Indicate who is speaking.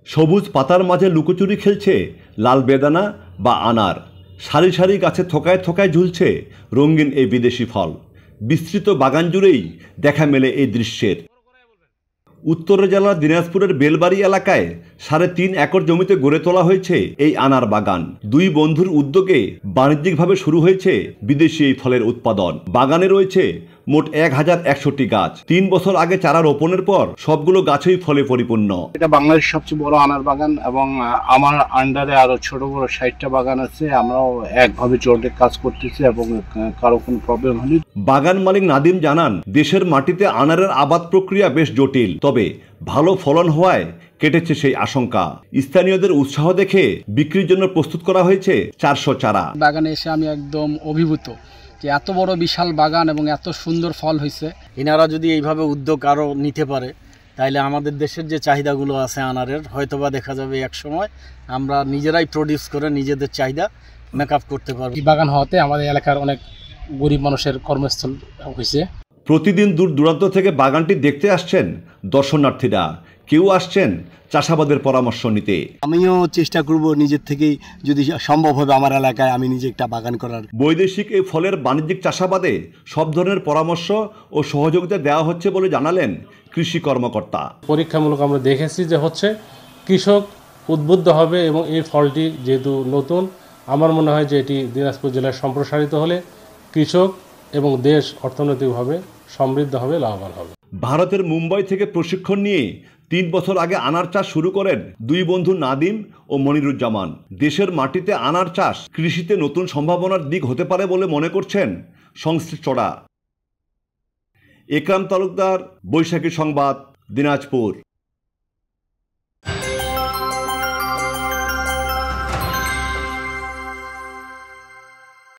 Speaker 1: সবুজ পাতার মাঝে লুকোচুরি খেলছে লাল বেদানা বা আনার। সারি সারি গাছে থোকায় থোকায় ঝুলছে রঙিন এই বিদেশি ফল। বিস্তৃত বাগান জুড়েই দেখা মেলে এই দৃশ্যের। উত্তর জেলার দিনাজপুরের বেলবাড়ি এলাকায় ৩.৫ একর জমিতে গড়ে তোলা হয়েছে এই আনার বাগান। দুই বন্ধুর উদ্যোগে বাণিজ্যিকভাবে শুরু হয়েছে বিদেশি এই ফলের উৎপাদন। বাগানে রয়েছে মোট ১,১০০টি গাছ। ৩ বছর আগে চারা রোপণের পর সবগুলো গাছই ফলে পরিপূর্ণ।
Speaker 2: এটা বাংলাদেশের সবচেয়ে বড় আনার বাগান এবং আমার আন্ডারে আরো ছোট বড় ৬০টা বাগান আছে। আমরাও একভাবে জোরে কাজ করতেছি এবং কারো কোনো প্রবলেম হয়নি।
Speaker 1: বাগান মালিক নাদিম জানান, দেশের মাটিতে আনারের আবাদ প্রক্রিয়া বেশ জটিল, তবে ভালো ফলন হওয়ায় কেটেছে সেই আশঙ্কা। স্থানীয়দের উৎসাহ দেখে বিক্রির জন্য প্রস্তুত করা হয়েছে ৪০০ চারা।
Speaker 3: বাগানে এসে আমি একদম অভিভূত যে এত বড় বিশাল বাগান এবং এত সুন্দর ফল হয়েছে।
Speaker 4: এনারা যদি এইভাবে উদ্যোগ আরও নিতে পারে তাহলে আমাদের দেশের যে চাহিদাগুলো আছে আনারের, হয়তোবা দেখা যাবে এক সময় আমরা নিজেরাই প্রডিউস করে নিজেদের চাহিদা মেকআপ করতে পারবো।
Speaker 3: এই বাগান হওয়াতে আমাদের এলাকার অনেক গরিব মানুষের কর্মস্থল হয়েছে।
Speaker 1: প্রতিদিন দূর দূরান্ত থেকে বাগানটি দেখতে আসছেন দর্শনার্থীরা, কেউ আসছেন চাষাবাদের পরামর্শ নিতে।
Speaker 4: আমিও চেষ্টা করব নিজের থেকেই, যদি সম্ভব হবে আমার এলাকায় আমি নিজে একটা বাগান করার।
Speaker 1: বৈদেশিক এই ফলের বাণিজ্যিক চাষাবাদে সব ধরনের পরামর্শ ও সহযোগিতা দেওয়া হচ্ছে বলে জানালেন কৃষি কর্মকর্তা।
Speaker 5: পরীক্ষামূলক আমরা দেখেছি যে হচ্ছে কৃষক উদ্বুদ্ধ হবে এবং এই ফলটি যেহেতু নতুন, আমার মনে হয় যে এটি দিনাজপুর জেলায় সম্প্রসারিত হলে কৃষক এবং দেশ অর্থনৈতিকভাবে সমৃদ্ধ হবে, লাভবান হবে।
Speaker 1: ভারতের মুম্বাই থেকে প্রশিক্ষণ নিয়ে ৩ বছর আগে আনার চাষ শুরু করেন দুই বন্ধু নাদিম ও মনিরুজ্জামান। দেশের মাটিতে আনার চাষ কৃষিতে নতুন সম্ভাবনার দিক হতে পারে বলে মনে করছেন সংশ্লিষ্টরা। একরাম তালুকদার, বৈশাখী সংবাদ, দিনাজপুর।